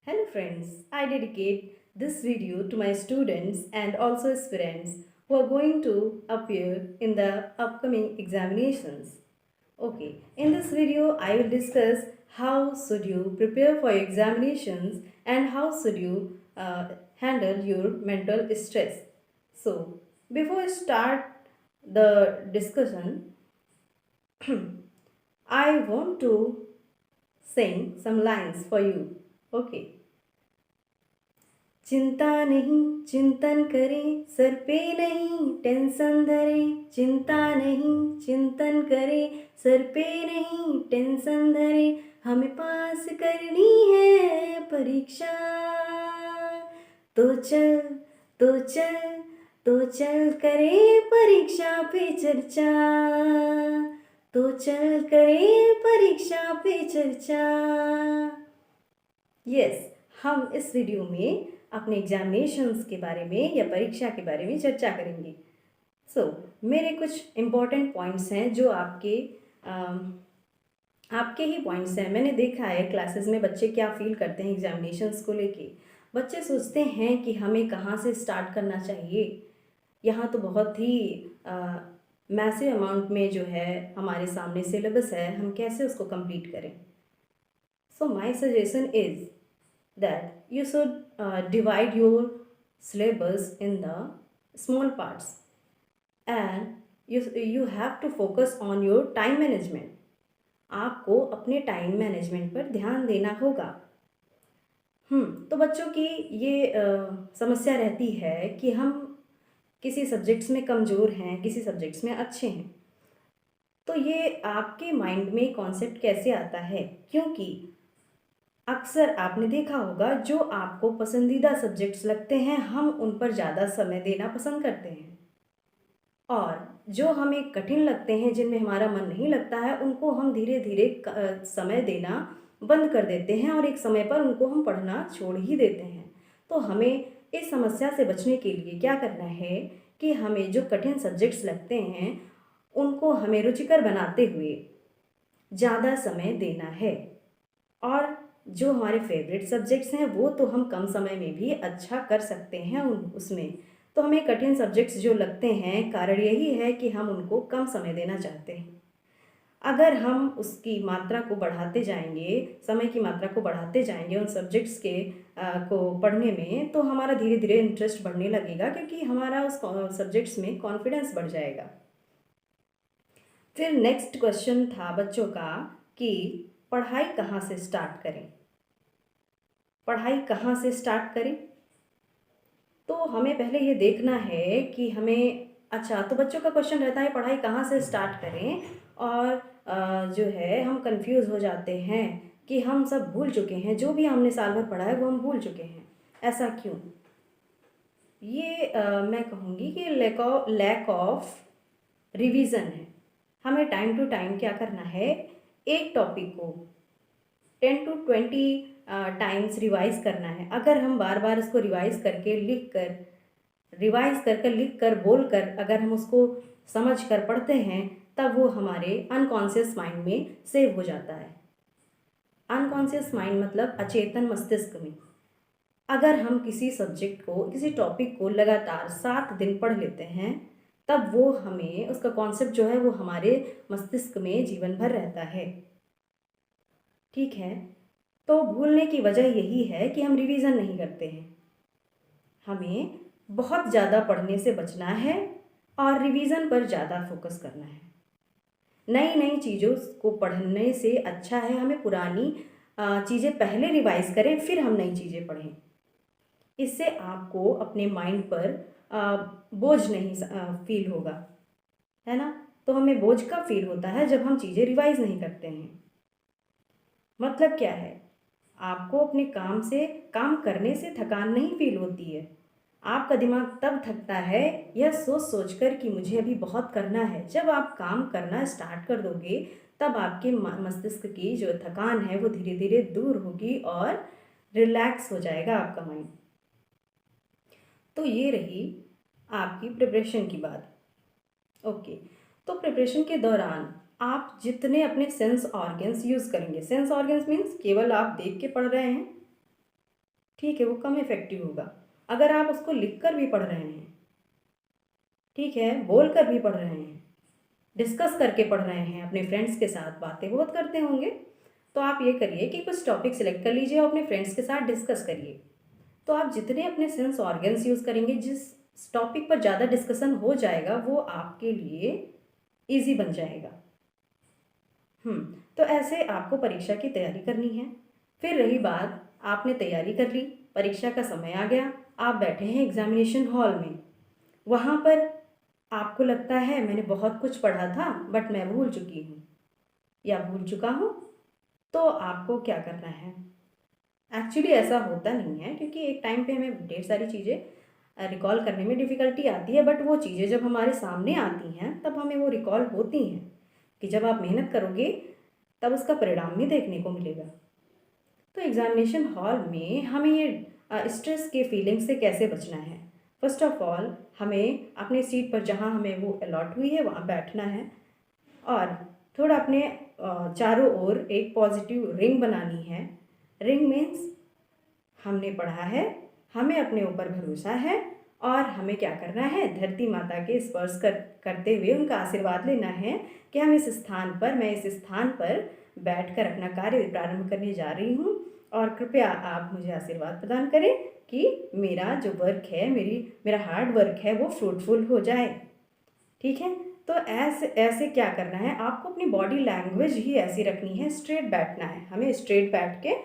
Hello friends, I dedicate this video to my students and also aspirants who are going to appear in the upcoming examinations. Okay, in this video I will discuss how should you prepare for your examinations and how should you handle your mental stress. So, before I start the discussion, I want to sing some lines for you. Okay. चिंता नहीं चिंतन करें, sir पे नहीं tension धरे। चिंता नहीं चिंतन करें, सर पे नहीं टेंशन धरे। हमें पास करनी है परीक्षा, तो चल तो चल तो चल करे परीक्षा पे चर्चा, तो चल करे परीक्षा पे चर्चा। यस, हम इस वीडियो में अपने एग्जामिनेशंस के बारे में या परीक्षा के बारे में चर्चा करेंगे। मेरे कुछ इम्पॉर्टेंट पॉइंट्स हैं जो आपके ही पॉइंट्स हैं। मैंने देखा है क्लासेस में बच्चे क्या फील करते हैं एग्जामिनेशंस को लेके। बच्चे सोचते हैं कि हमें कहाँ से स्टार्ट करना चाहिए। यहाँ तो बहुत ही मैसिव अमाउंट में जो है हमारे सामने सिलेबस है, हम कैसे उसको कंप्लीट करें। So my suggestion is that you should divide your syllabus in the small parts, and you have to focus on your time management. आपको अपने टाइम मैनेजमेंट पर ध्यान देना होगा। तो बच्चों की ये समस्या रहती है कि हम किसी सब्जेक्ट्स में कमज़ोर हैं, किसी सब्जेक्ट्स में अच्छे हैं। तो ये आपके माइंड में कॉन्सेप्ट कैसे आता है, क्योंकि अक्सर आपने देखा होगा जो आपको पसंदीदा सब्जेक्ट्स लगते हैं हम उन पर ज़्यादा समय देना पसंद करते हैं, और जो हमें कठिन लगते हैं, जिनमें हमारा मन नहीं लगता है, उनको हम धीरे धीरे समय देना बंद कर देते हैं और एक समय पर उनको हम पढ़ना छोड़ ही देते हैं। तो हमें इस समस्या से बचने के लिए क्या करना है कि हमें जो कठिन सब्जेक्ट्स लगते हैं उनको हमें रुचिकर बनाते हुए ज़्यादा समय देना है, और जो हमारे फेवरेट सब्जेक्ट्स हैं वो तो हम कम समय में भी अच्छा कर सकते हैं उसमें। तो हमें कठिन सब्जेक्ट्स जो लगते हैं, कारण यही है कि हम उनको कम समय देना चाहते हैं। अगर हम उसकी मात्रा को बढ़ाते जाएंगे, समय की मात्रा को बढ़ाते जाएंगे उन सब्जेक्ट्स को पढ़ने में, तो हमारा धीरे धीरे इंटरेस्ट बढ़ने लगेगा, क्योंकि हमारा उस सब्जेक्ट्स में कॉन्फिडेंस बढ़ जाएगा। फिर नेक्स्ट क्वेश्चन था बच्चों का कि पढ़ाई कहाँ से स्टार्ट करें। पढ़ाई कहाँ से स्टार्ट करें, तो हमें पहले ये देखना है कि हमें तो बच्चों का क्वेश्चन रहता है पढ़ाई कहाँ से स्टार्ट करें, और जो है हम कंफ्यूज हो जाते हैं कि हम सब भूल चुके हैं, जो भी हमने साल भर पढ़ा है वो हम भूल चुके हैं। ऐसा क्यों? ये मैं कहूँगी कि लैक ऑफ रिवीजन है। हमें टाइम टू टाइम क्या करना है, एक टॉपिक को 10 to 20 टाइम्स रिवाइज करना है। अगर हम बार बार उसको रिवाइज करके लिख कर बोल कर अगर हम उसको समझ कर पढ़ते हैं, तब वो हमारे अनकॉन्शियस माइंड में सेव हो जाता है। अनकॉन्शियस माइंड मतलब अचेतन मस्तिष्क में। अगर हम किसी सब्जेक्ट को, किसी टॉपिक को लगातार 7 दिन पढ़ लेते हैं, तब वो हमें उसका कॉन्सेप्ट जो है वो हमारे मस्तिष्क में जीवन भर रहता है। ठीक है, तो भूलने की वजह यही है कि हम रिवीजन नहीं करते हैं। हमें बहुत ज़्यादा पढ़ने से बचना है और रिवीजन पर ज़्यादा फोकस करना है। नई नई चीज़ों को पढ़ने से अच्छा है हमें पुरानी चीज़ें पहले रिवाइज करें, फिर हम नई चीज़ें पढ़ें। इससे आपको अपने माइंड पर बोझ नहीं फील होगा, है ना। तो हमें बोझ कब फील होता है, जब हम चीज़ें रिवाइज नहीं करते हैं। मतलब क्या है, आपको अपने काम करने से थकान नहीं फील होती है। आपका दिमाग तब थकता है यह सोच सोच कर कि मुझे अभी बहुत करना है। जब आप काम करना स्टार्ट कर दोगे, तब आपके मस्तिष्क की जो थकान है वो धीरे धीरे दूर होगी और रिलैक्स हो जाएगा आपका माइंड। तो ये रही आपकी प्रिपरेशन की बात। ओके, तो प्रिपरेशन के दौरान आप जितने अपने सेंस ऑर्गन्स यूज़ करेंगे, सेंस ऑर्गन्स मीन्स केवल आप देख के पढ़ रहे हैं, ठीक है, वो कम इफ़ेक्टिव होगा। अगर आप उसको लिख कर भी पढ़ रहे हैं, ठीक है, बोल कर भी पढ़ रहे हैं, डिस्कस करके पढ़ रहे हैं, अपने फ्रेंड्स के साथ बातें बहुत करते होंगे, तो आप ये करिए कि कुछ टॉपिक सिलेक्ट कर लीजिए और अपने फ्रेंड्स के साथ डिस्कस करिए। तो आप जितने अपने सेंस ऑर्गन्स यूज़ करेंगे, जिस टॉपिक पर ज़्यादा डिस्कशन हो जाएगा वो आपके लिए ईजी बन जाएगा। तो ऐसे आपको परीक्षा की तैयारी करनी है। फिर रही बात, आपने तैयारी कर ली, परीक्षा का समय आ गया, आप बैठे हैं एग्जामिनेशन हॉल में। वहाँ पर आपको लगता है मैंने बहुत कुछ पढ़ा था बट मैं भूल चुकी हूँ या भूल चुका हूँ, तो आपको क्या करना है? एक्चुअली ऐसा होता नहीं है, क्योंकि एक टाइम पे हमें ढेर सारी चीज़ें रिकॉल करने में डिफ़िकल्टी आती है, बट वो चीज़ें जब हमारे सामने आती हैं तब हमें वो रिकॉल होती हैं, कि जब आप मेहनत करोगे तब उसका परिणाम भी देखने को मिलेगा। तो एग्ज़ामिनेशन हॉल में हमें ये स्ट्रेस के फीलिंग से कैसे बचना है? फर्स्ट ऑफ ऑल हमें अपनी सीट पर जहाँ हमें वो अलॉट हुई है वहाँ बैठना है, और थोड़ा अपने चारों ओर एक पॉजिटिव रिंग बनानी है। रिंग मीन्स हमने पढ़ा है, हमें अपने ऊपर भरोसा है, और हमें क्या करना है, धरती माता के स्पर्श करते हुए उनका आशीर्वाद लेना है कि हम मैं इस स्थान पर बैठकर अपना कार्य प्रारंभ करने जा रही हूँ, और कृपया आप मुझे आशीर्वाद प्रदान करें कि मेरा जो वर्क है, मेरा हार्ड वर्क है वो फ्रूटफुल हो जाए। ठीक है, तो ऐसे ऐसे क्या करना है, आपको अपनी बॉडी लैंग्वेज ही ऐसी रखनी है, स्ट्रेट बैठना है, हमें स्ट्रेट बैठ के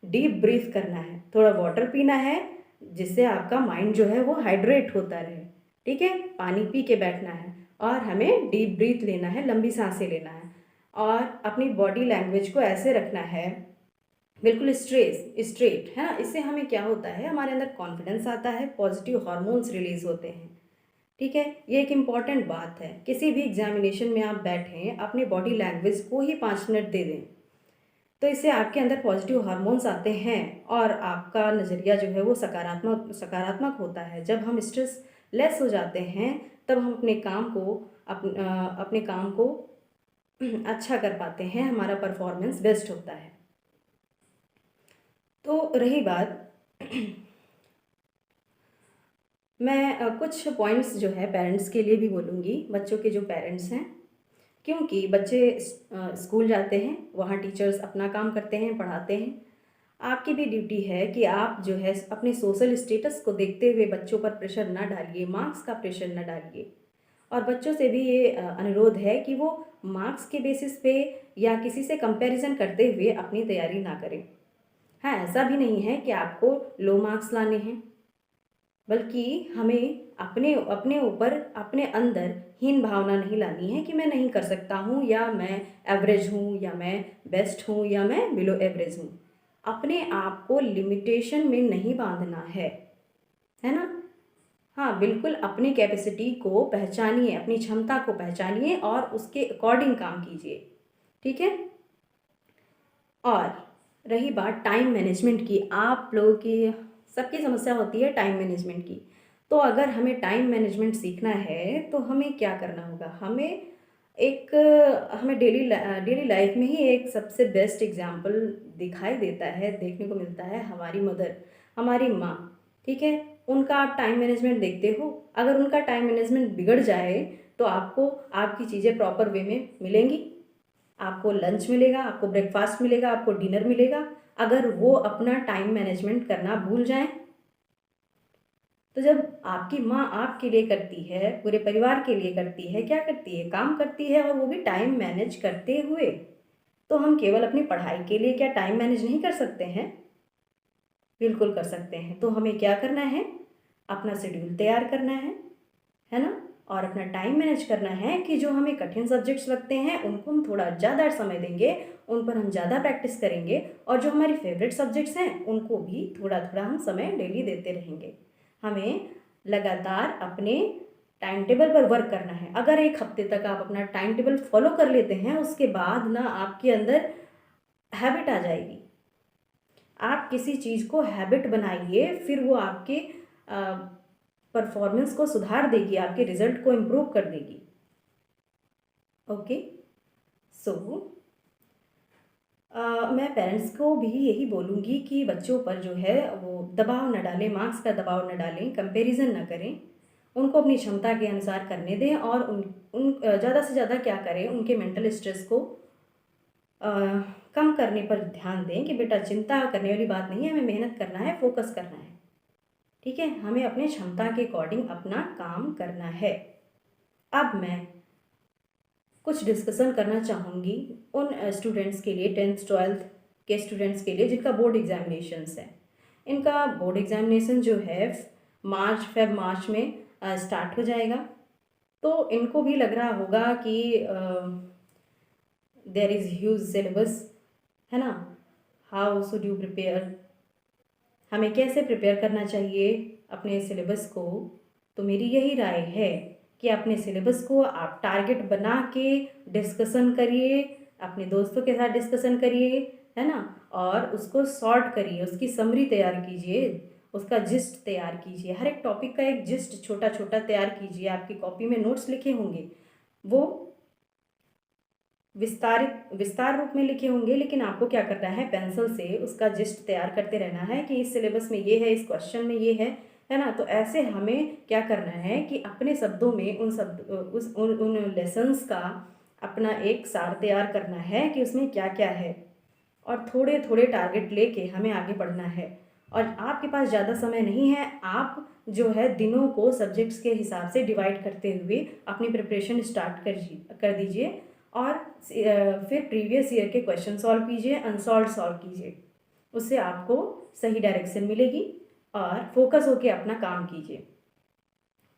डीप ब्रीथ करना है, थोड़ा वाटर पीना है जिससे आपका माइंड जो है वो हाइड्रेट होता रहे। ठीक है, पानी पी के बैठना है, और हमें डीप ब्रीथ लेना है, लंबी सांसें लेना है, और अपनी बॉडी लैंग्वेज को ऐसे रखना है, बिल्कुल स्ट्रेट है ना। इससे हमें क्या होता है, हमारे अंदर कॉन्फिडेंस आता है, पॉजिटिव हार्मोन्स रिलीज होते हैं। ठीक है, ये एक इम्पॉर्टेंट बात है। किसी भी एग्जामिनेशन में आप बैठें, अपनी बॉडी लैंग्वेज को ही 5 मिनट दे दें, तो इससे आपके अंदर पॉजिटिव हार्मोन्स आते हैं और आपका नज़रिया जो है वो सकारात्मक सकारात्मक होता है। जब हम स्ट्रेस लेस हो जाते हैं तब हम अपने काम को अच्छा कर पाते हैं, हमारा परफॉर्मेंस बेस्ट होता है। तो रही बात मैं कुछ पॉइंट्स जो है पेरेंट्स के लिए भी बोलूँगी, बच्चों के जो पेरेंट्स हैं, क्योंकि बच्चे स्कूल जाते हैं, वहाँ टीचर्स अपना काम करते हैं, पढ़ाते हैं। आपकी भी ड्यूटी है कि आप जो है अपने सोशल स्टेटस को देखते हुए बच्चों पर प्रेशर ना डालिए, मार्क्स का प्रेशर ना डालिए। और बच्चों से भी ये अनुरोध है कि वो मार्क्स के बेसिस पे या किसी से कंपैरिजन करते हुए अपनी तैयारी ना करें। हाँ, ऐसा भी नहीं है कि आपको लो मार्क्स लाने हैं, बल्कि हमें अपने अपने ऊपर, अपने अंदर हीन भावना नहीं लानी है कि मैं नहीं कर सकता हूँ, या मैं एवरेज हूँ, या मैं बेस्ट हूँ, या मैं बिलो एवरेज हूँ। अपने आप को लिमिटेशन में नहीं बांधना है ना। हाँ, बिल्कुल अपनी कैपेसिटी को पहचानिए, अपनी क्षमता को पहचानिए और उसके अकॉर्डिंग काम कीजिए। ठीक है, और रही बात टाइम मैनेजमेंट की, आप लोगों की सबकी समस्या होती है टाइम मैनेजमेंट की। तो अगर हमें टाइम मैनेजमेंट सीखना है तो हमें क्या करना होगा, हमें डेली लाइफ में ही एक सबसे बेस्ट एग्जाम्पल दिखाई देता है, देखने को मिलता है, हमारी मदर, हमारी माँ। ठीक है, उनका आप टाइम मैनेजमेंट देखते हो, अगर उनका टाइम मैनेजमेंट बिगड़ जाए तो आपको आपकी चीज़ें प्रॉपर वे में मिलेंगी, आपको लंच मिलेगा, आपको ब्रेकफास्ट मिलेगा, आपको डिनर मिलेगा। अगर वो अपना टाइम मैनेजमेंट करना भूल जाएं, तो जब आपकी माँ आपके लिए करती है, पूरे परिवार के लिए करती है, क्या करती है, काम करती है, और वो भी टाइम मैनेज करते हुए, तो हम केवल अपनी पढ़ाई के लिए क्या टाइम मैनेज नहीं कर सकते हैं? बिल्कुल कर सकते हैं। तो हमें क्या करना है, अपना शेड्यूल तैयार करना है ना, और अपना टाइम मैनेज करना है कि जो हमें कठिन सब्जेक्ट्स लगते हैं उनको हम थोड़ा ज़्यादा समय देंगे, उन पर हम ज़्यादा प्रैक्टिस करेंगे, और जो हमारी फेवरेट सब्जेक्ट्स हैं उनको भी थोड़ा थोड़ा हम समय डेली देते रहेंगे। हमें लगातार अपने टाइम टेबल पर वर्क करना है। अगर एक हफ्ते तक आप अपना टाइम टेबल फॉलो कर लेते हैं, उसके बाद ना आपके अंदर हैबिट आ जाएगी। आप किसी चीज़ को हैबिट बनाइए, फिर वो आपके परफॉर्मेंस को सुधार देगी, आपके रिजल्ट को इम्प्रूव कर देगी। ओके, सो मैं पेरेंट्स को भी यही बोलूँगी कि बच्चों पर जो है वो दबाव न डालें, मार्क्स का दबाव न डालें, कंपैरिज़न ना करें। उनको अपनी क्षमता के अनुसार करने दें और ज़्यादा से ज़्यादा क्या करें, उनके मेंटल स्ट्रेस को अ, कम करने पर ध्यान दें कि बेटा चिंता करने वाली बात नहीं है, हमें मेहनत करना है, फ़ोकस करना है। ठीक है? हमें अपने क्षमता के अकॉर्डिंग अपना काम करना है। अब मैं कुछ डिस्कशन करना चाहूँगी उन स्टूडेंट्स के लिए 10th-12th के स्टूडेंट्स के लिए जिनका बोर्ड एग्जामिनेशंस है। इनका बोर्ड एग्जामिनेशन जो है मार्च में स्टार्ट हो जाएगा। तो इनको भी लग रहा होगा कि देयर इज़ ह्यूज सिलेबस, है ना? हाउ शुड यू प्रिपेयर, हमें कैसे प्रिपेयर करना चाहिए अपने सिलेबस को। तो मेरी यही राय है कि अपने सिलेबस को आप टारगेट बना के डिस्कशन करिए, अपने दोस्तों के साथ डिस्कशन करिए, है ना? और उसको सॉर्ट करिए, उसकी समरी तैयार कीजिए, उसका जिस्ट तैयार कीजिए, हर एक टॉपिक का एक जिस्ट छोटा छोटा तैयार कीजिए। आपकी कॉपी में नोट्स लिखे होंगे, वो विस्तार रूप में लिखे होंगे, लेकिन आपको क्या करना है, पेंसिल से उसका जिस्ट तैयार करते रहना है कि इस सिलेबस में ये है, इस क्वेश्चन में ये है ना? तो ऐसे हमें क्या करना है कि अपने शब्दों में उन लेसन्स का अपना एक सार तैयार करना है कि उसमें क्या क्या है, और थोड़े थोड़े टारगेट लेके हमें आगे बढ़ना है। और आपके पास ज़्यादा समय नहीं है, आप जो है दिनों को सब्जेक्ट्स के हिसाब से डिवाइड करते हुए अपनी प्रिपरेशन स्टार्ट कर दीजिए। और फिर प्रीवियस ईयर के क्वेश्चन सॉल्व कीजिए, अनसॉल्व सॉल्व कीजिए। उससे आपको सही डायरेक्शन मिलेगी और फोकस होके अपना काम कीजिए।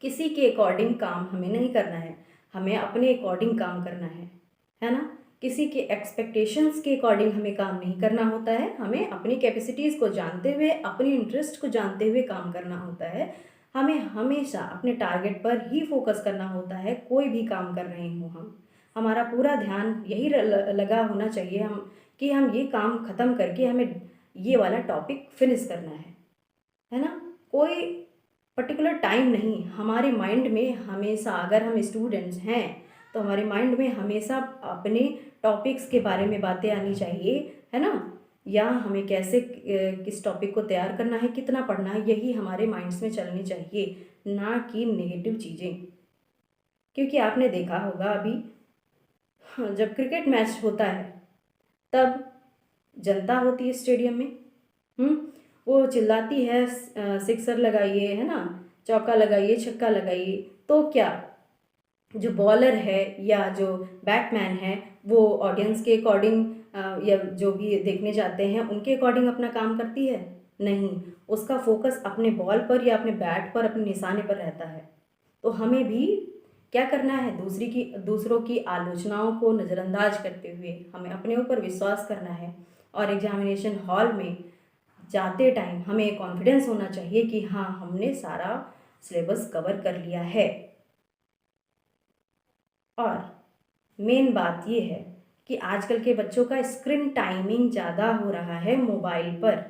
किसी के अकॉर्डिंग काम हमें नहीं करना है, हमें अपने अकॉर्डिंग काम करना है ना? किसी के एक्सपेक्टेशंस के अकॉर्डिंग हमें काम नहीं करना होता है, हमें अपनी कैपेसिटीज़ को जानते हुए, अपनी इंटरेस्ट को जानते हुए काम करना होता है। हमें हमेशा अपने टारगेट पर ही फोकस करना होता है, कोई भी काम कर रहे हों हम। हमारा पूरा ध्यान यही लगा होना चाहिए कि हम ये काम ख़त्म करके हमें ये वाला टॉपिक फिनिश करना है ना? कोई पर्टिकुलर टाइम नहीं, हमारे माइंड में हमेशा, अगर हम स्टूडेंट्स हैं तो हमारे माइंड में हमेशा अपने टॉपिक्स के बारे में बातें आनी चाहिए, है ना? या हमें कैसे किस टॉपिक को तैयार करना है, कितना पढ़ना है, यही हमारे माइंड्स में चलनी चाहिए, ना कि नेगेटिव चीज़ें। क्योंकि आपने देखा होगा अभी, हाँ, जब क्रिकेट मैच होता है तब जनता होती है स्टेडियम में, हम्म, वो चिल्लाती है सिक्सर लगाइए, है ना, चौका लगाइए, छक्का लगाइए। तो क्या जो बॉलर है या जो बैट्समैन है वो ऑडियंस के अकॉर्डिंग या जो भी देखने जाते हैं उनके अकॉर्डिंग अपना काम करती है? नहीं, उसका फोकस अपने बॉल पर या अपने बैट पर, अपने निशाने पर रहता है। तो हमें भी क्या करना है, दूसरों की आलोचनाओं को नज़रअंदाज करते हुए हमें अपने ऊपर विश्वास करना है। और एग्जामिनेशन हॉल में जाते टाइम हमें कॉन्फिडेंस होना चाहिए कि हाँ, हमने सारा सिलेबस कवर कर लिया है। और मेन बात ये है कि आजकल के बच्चों का स्क्रीन टाइमिंग ज़्यादा हो रहा है मोबाइल पर।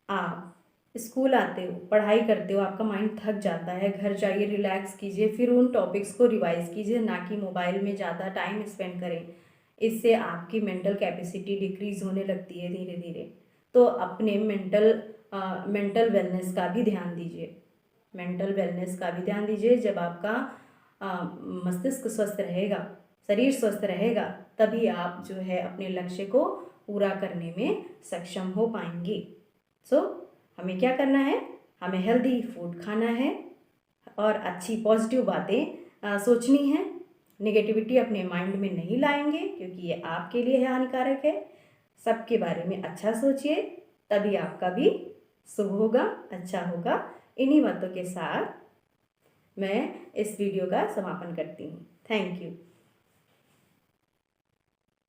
आप स्कूल आते हो, पढ़ाई करते हो, आपका माइंड थक जाता है, घर जाइए, रिलैक्स कीजिए, फिर उन टॉपिक्स को रिवाइज कीजिए, ना कि मोबाइल में ज़्यादा टाइम स्पेंड करें। इससे आपकी मेंटल कैपेसिटी डिक्रीज होने लगती है धीरे धीरे। तो अपने मेंटल वेलनेस का भी ध्यान दीजिए, मेंटल वेलनेस का भी ध्यान दीजिए। जब आपका मस्तिष्क स्वस्थ रहेगा, शरीर स्वस्थ रहेगा, तभी आप जो है अपने लक्ष्य को पूरा करने में सक्षम हो पाएंगे। सो हमें क्या करना है, हमें हेल्दी फूड खाना है और अच्छी पॉजिटिव बातें सोचनी है। नेगेटिविटी अपने माइंड में नहीं लाएंगे क्योंकि ये आपके लिए हानिकारक है। सबके बारे में अच्छा सोचिए, तभी आपका भी शुभ होगा, अच्छा होगा। इन्हीं बातों के साथ मैं इस वीडियो का समापन करती हूँ। Thank you.